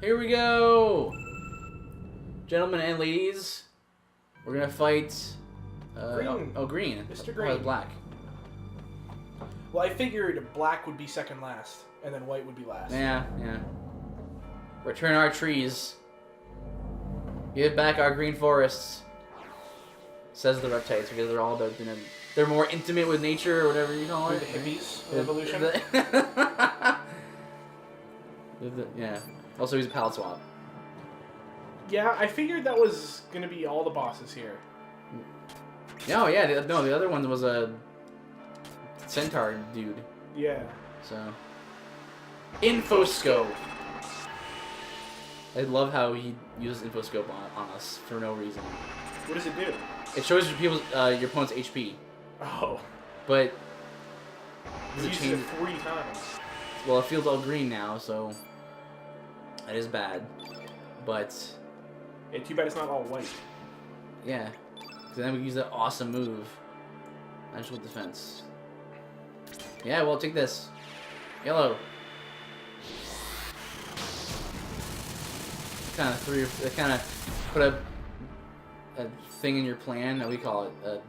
Here we go! Gentlemen and ladies, we're gonna fight... Green. Oh, green. Mr. Oh, Green. black. Well, I figured black would be second last, and then white would be last. Yeah, yeah. Return our trees. Give back our green forests. Says the reptiles, because they're all about, you know, they're more intimate with nature, or whatever you call it. The hippies of evolution. Yeah. Also, he's a palette swap. Yeah, I figured that was going to be all the bosses here. No, yeah, no, the other one was a centaur dude. Yeah. So, infoscope. I love how he uses infoscope on us for no reason. What does it do? It shows your opponent's HP. Oh. But does it Uses change? it 3 times. Well, it feels all green now, so that is bad. But Yeah, too bad it's not all white. yeah, because then we use that awesome move, natural defense. Yeah, well, take this, yellow. Kind of put a thing in your plan. What do we call it? A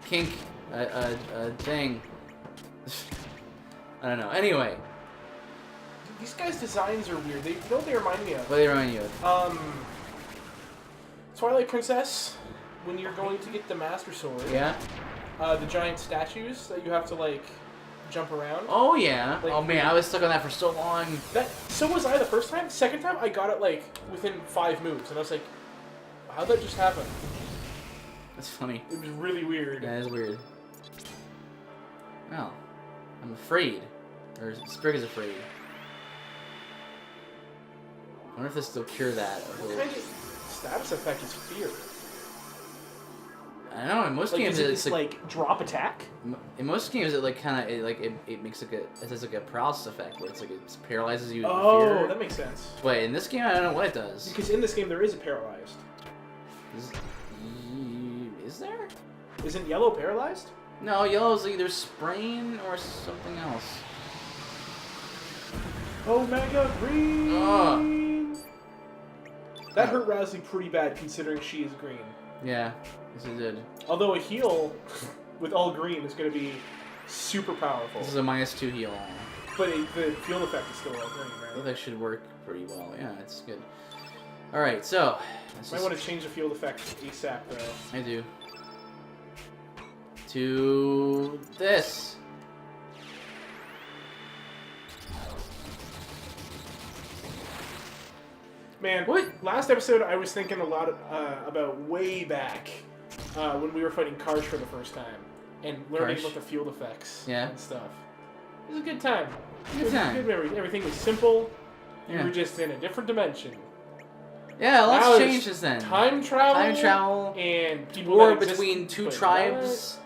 kink. A thing. I don't know. Anyway. These guys' designs are weird. You know what they remind me of? What do they remind you of? Twilight Princess, when you're going to get the Master Sword. Yeah? The giant statues that you have to, like, jump around. Oh, yeah. Like, oh, man, I was stuck on that for so long. So was I the first time. Second time, I got it, like, within 5 moves. And I was like, how'd that just happen? That's funny. It was really weird. That is weird. Well, I'm afraid. Or Sprig is afraid. I wonder if this will cure that. What kind of status effect is fear? I don't know. In most Like, games, is it it's this, like, drop attack? in most games, it like kind of it makes like it has like a paralysis effect where it's like it paralyzes you. Oh, with fear. that makes sense. But in this game, I don't know what it does. Because in this game, there is a paralyzed. Is there? Isn't yellow paralyzed? No, yellow's either sprain or something else. Omega Green! Ugh. That hurt Razzie pretty bad considering she is green. Yeah, yes it did. Although a heal with all green is going to be super powerful. This is a -2 heal. But the field effect is still all green, I right? think that should work pretty well. Yeah, it's good. Alright, so... Might want to change the field effect ASAP, though. I do. To... this. Man, What? last episode I was thinking a lot about way back when we were fighting Karsh for the first time and learning Karsh? about the field effects Yeah. and stuff. It was a good time. Good time. Good memory. Everything was simple. You Yeah. were just in a different dimension. Yeah, Now lots there's changes then. Time travel. Time And people war that exist between two but tribes.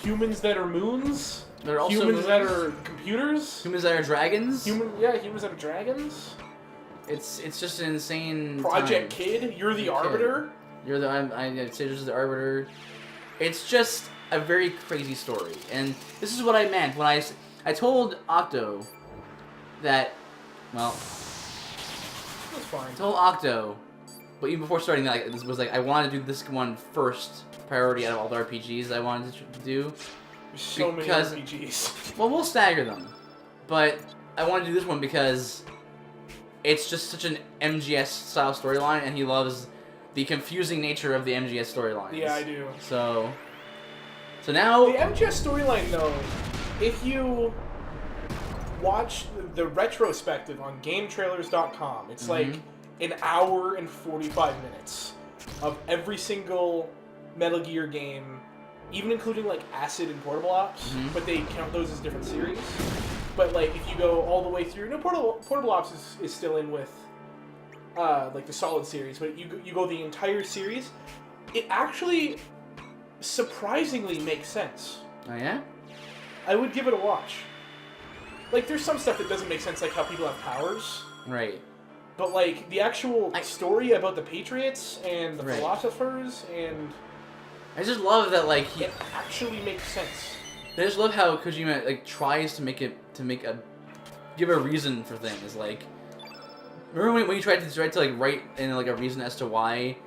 humans that are moons. There are also Humans that moons. are computers. Humans that are dragons. Humans that are dragons. It's just an insane Project time. Kid, you're the Kid. Arbiter. You're the I'd say this is the Arbiter. It's just a very crazy story, and this is what I meant when I told Octo that, well, That's fine. I told Octo, but even before starting that, like, this was like I wanted to do this one first priority out of all the RPGs I wanted to do. There's so because- many RPGs. Well, we'll stagger them, but I wanted to do this one because it's just such an MGS style storyline, and he loves the confusing nature of the MGS storylines. Yeah, I do. So now The MGS storyline, though, if you watch the retrospective on GameTrailers.com, it's like an hour and 45 minutes of every single Metal Gear game, even including like Acid and Portable Ops, but they count those as different series. But like if you go all the way through, no, Portable Ops is still in with like the Solid series, but you go the entire series, it actually surprisingly makes sense. Oh yeah? I would give it a watch. Like, there's some stuff that doesn't make sense, like how people have powers. Right. But, like, the actual story about the Patriots and the Right. philosophers, and I just love that, like, it actually makes sense. I just love how Kojima, like, tries to make a give a reason for things. Like, remember when you tried to like write in like a reason as to why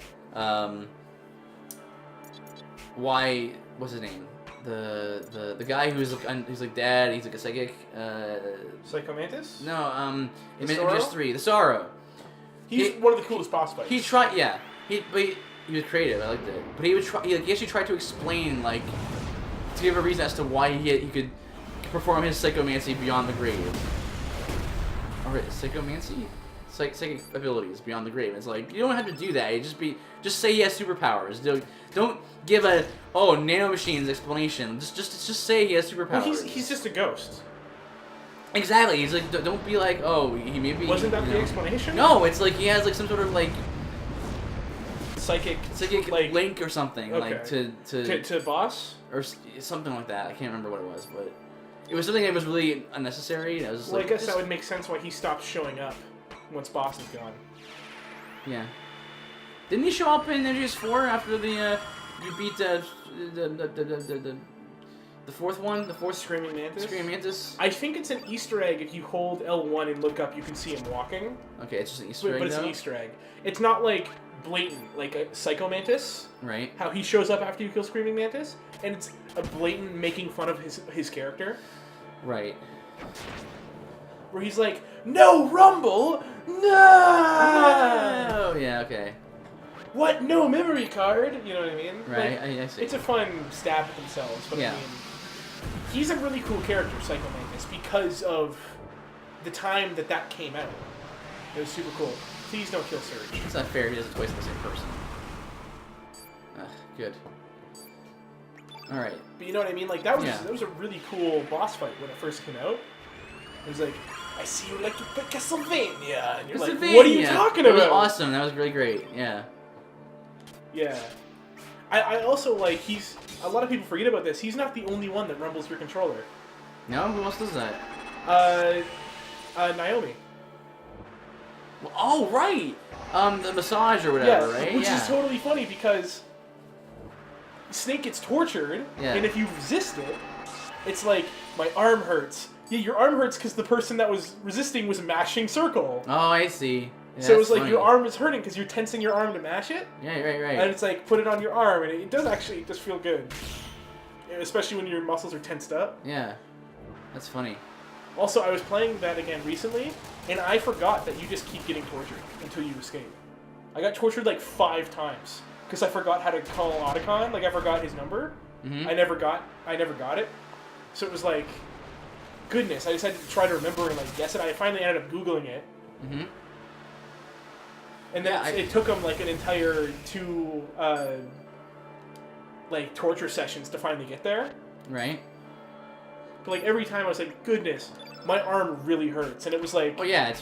what's his name? The guy who's like dad. He's like a psychic. Psychomantis? No, The in Sorrow? just 3. The Sorrow. He's one of the coolest boss fights. He tried, yeah. He was creative. I liked it. But he would try. He actually tried to explain, like, to give a reason as to why he could perform his psychomancy beyond the grave. Or psychomancy, psychic abilities beyond the grave. It's like you don't have to do that. You just say he has superpowers. Don't give a nanomachines explanation. Just say he has superpowers. Well, he's just a ghost. Exactly. He's like, don't be like, oh, he maybe. Wasn't that the explanation? No, it's like he has like some sort of like psychic like link or something, okay. like to boss or something like that. I can't remember what it was, but it was something that was really unnecessary. And I was just like, I guess that would make sense why he stopped showing up once boss is gone. Yeah. Didn't he show up in Energies 4 after the you beat the fourth one, the fourth Screaming Mantis? Screaming Mantis? I think it's an Easter egg. If you hold L1 and look up, you can see him walking. Okay, it's just an Easter egg, but it's an Easter egg. It's not like blatant, like a Psycho Mantis. Right. How he shows up after you kill Screaming Mantis, and it's a blatant making fun of his character. Right. Where he's like, "No Rumble, no!" Oh yeah, okay. What? No memory card? You know what I mean? Right, Like, I see. It's a fun stab at themselves, but yeah. I mean, he's a really cool character, Psycho Mantis, because of the time that came out. It was super cool. Please don't kill Surge. It's not fair. He does it twice to the same person. Good. All right. But you know what I mean? Like that was a really cool boss fight when it first came out. It was like, I see you like to play Castlevania, and you're like, what are you talking about? That was awesome. That was really great. Yeah. Yeah. I also like a lot of people forget about this. He's not the only one that rumbles your controller. No, who else does that? Naomi. Well, oh right. The massage or whatever, right? Which is totally funny because Snake gets tortured, and if you resist it, it's like, my arm hurts. Yeah, your arm hurts because the person that was resisting was mashing circle. Oh, I see. Yeah, so it was like funny. your arm is hurting because you're tensing your arm to mash it. Yeah, right. And it's like, put it on your arm, and it does feel good. Especially when your muscles are tensed up. Yeah. That's funny. Also, I was playing that again recently, and I forgot that you just keep getting tortured until you escape. I got tortured like 5 times because I forgot how to call Otacon. Like I forgot his number. Mm-hmm. I never got it. So it was like, goodness. I just had to try to remember and like guess it. I finally ended up Googling it. Mm-hmm. And then it took him like an entire 2 like torture sessions to finally get there. Right. But like every time I was like, goodness, my arm really hurts, and it was like, oh yeah,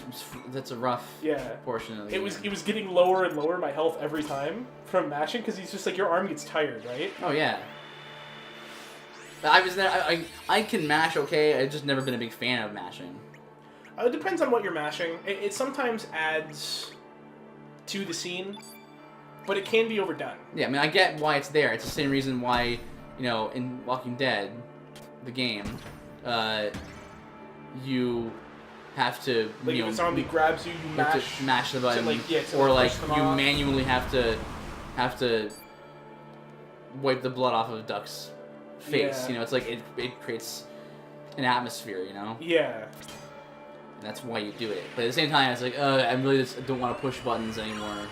that's a rough portion of the game. It was getting lower and lower my health every time from mashing because he's just like, your arm gets tired, right? Oh yeah. I can mash okay. I've just never been a big fan of mashing. It depends on what you're mashing. It sometimes adds to the scene, but it can be overdone. Yeah, I mean, I get why it's there. It's the same reason why, in Walking Dead, the game, you have to, like if a zombie grabs you, you mash the button, or like you manually have to wipe the blood off of a duck's face. Yeah. It's like it creates an atmosphere. Yeah. And that's why you do it. But at the same time, it's like, I really just don't want to push buttons anymore.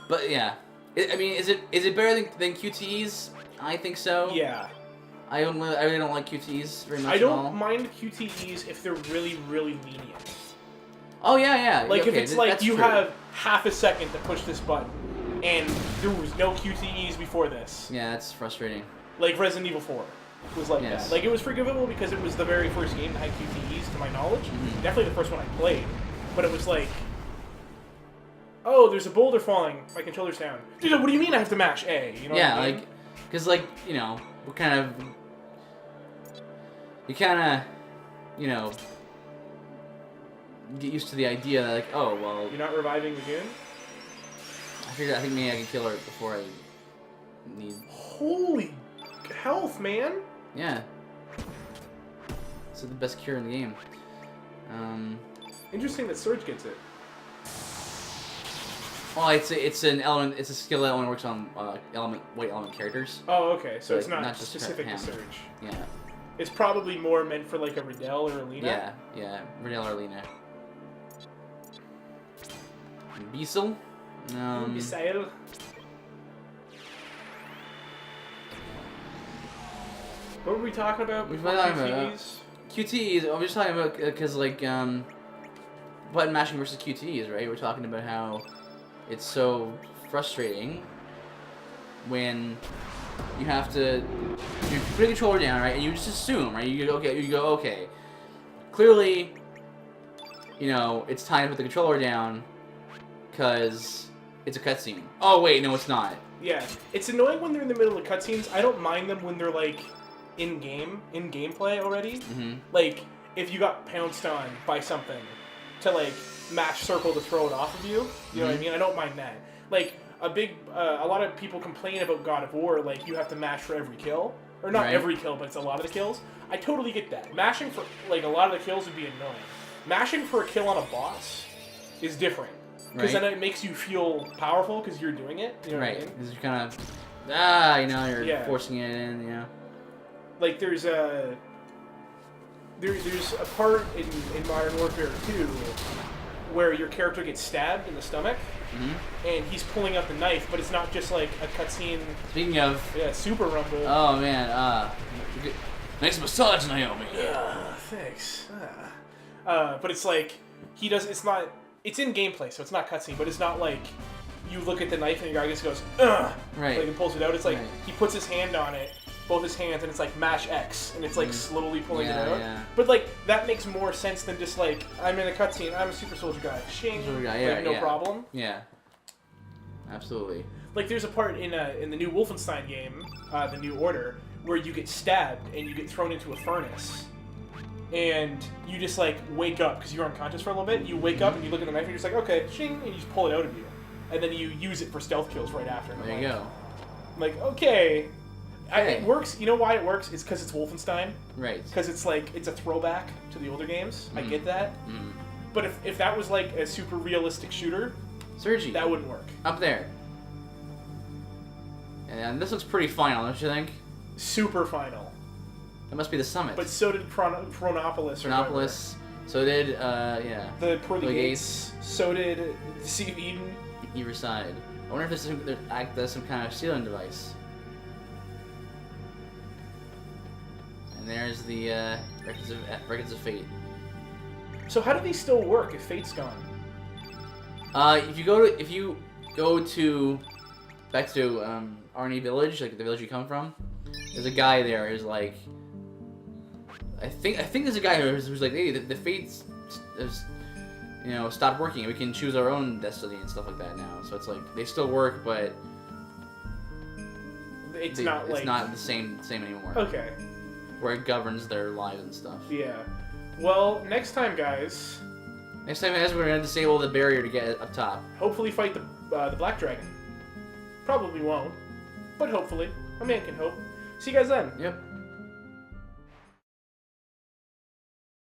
But yeah, I mean, is it better than QTEs? I think so. Yeah. I really don't like QTEs very much. I don't mind QTEs if they're really, really lenient. Oh yeah. Like okay, if it's like you true. have half a second to push this button, and there was no QTEs before this. Yeah, that's frustrating. Like Resident Evil 4 was like that. Like it was forgivable because it was the very first game that had QTEs to my knowledge. Mm-hmm. Definitely the first one I played, but it was like, oh, there's a boulder falling. My controller's down. Dude, what do you mean I have to mash A? You know what I mean? like, because we're kind of. You kind of, get used to the idea that, like, oh, well... You're not reviving the goon? I think maybe I can kill her before I need... Holy health, man! Yeah. It's the best cure in the game. Interesting that Surge gets it. Well, it's an element. It's a skill that only works on white element characters. Oh, okay. So it's like, not just specific to him. Surge. Yeah. It's probably more meant for like a Riddell or a Lena. Yeah. Riddell or Lena. Beasel. Misael. What were we talking about? We've been talking about QTEs. I'm just talking about because like button mashing versus QTEs, right? We're talking about how it's so frustrating when you have to you put the controller down, right? And you just assume, right? You go okay. Clearly, you know it's time to put the controller down because it's a cutscene. Oh wait, no, it's not. Yeah, it's annoying when they're in the middle of cutscenes. I don't mind them when they're like in gameplay already. Mm-hmm. Like if you got pounced on by something to like mash circle to throw it off of you. You know what I mean? I don't mind that. Like a lot of people complain about God of War. Like you have to mash for every kill, or not every kill, but it's a lot of the kills. I totally get that. Mashing for like a lot of the kills would be annoying. Mashing for a kill on a boss is different. Because then it makes you feel powerful because you're doing it. You know what I mean? Because you're kind of, you're forcing it in, you know. Like there's a part in Modern Warfare 2 where your character gets stabbed in the stomach, and he's pulling out the knife, but it's not just like a cutscene. Speaking of, Super Rumble. Oh man, nice massage, Naomi. Yeah, thanks. But it's like it's not. It's in gameplay, so it's not cutscene, but it's not like you look at the knife and your guy just goes, ugh! Right. Like, and pulls it out. It's like he puts his hand on it, both his hands, and it's like mash X, and it's like slowly pulling it out. Yeah. But like, that makes more sense than just like, I'm in a cutscene, I'm a super soldier guy. Shing! Soldier guy, like, no problem. Yeah. Absolutely. Like, there's a part in the new Wolfenstein game, The New Order, where you get stabbed and you get thrown into a furnace. And you just like wake up because you're unconscious for a little bit. You wake up and you look at the knife and you're just like, okay, shing, and you just pull it out of you, and then you use it for stealth kills right after. There you go. I'm like, okay, it works. You know why it works? It's because it's Wolfenstein. Right. Because it's like it's a throwback to the older games. I get that. But if that was like a super realistic shooter, Sergi, that wouldn't work. Up there. And this looks pretty final, don't you think? Super final. That must be the summit. But so did Chronopolis. Chronopolis. So did, The Pearly Gates. So did the Sea of Eden. Either side. I wonder if this act as some kind of sealing device. And there's the records of fate. So how do these still work if fate's gone? If you go to back to Arnie Village, like the village you come from, there's a guy there who's like, I think there's a guy who's like, hey, the fates has, stopped working. We can choose our own destiny and stuff like that now. So it's like they still work, but it's not the same anymore. Okay. Where it governs their lives and stuff. Yeah. Well, next time, guys. Next time, we're gonna disable the barrier to get up top. Hopefully, fight the Black Dragon. Probably won't, but hopefully, a man can hope. See you guys then. Yep.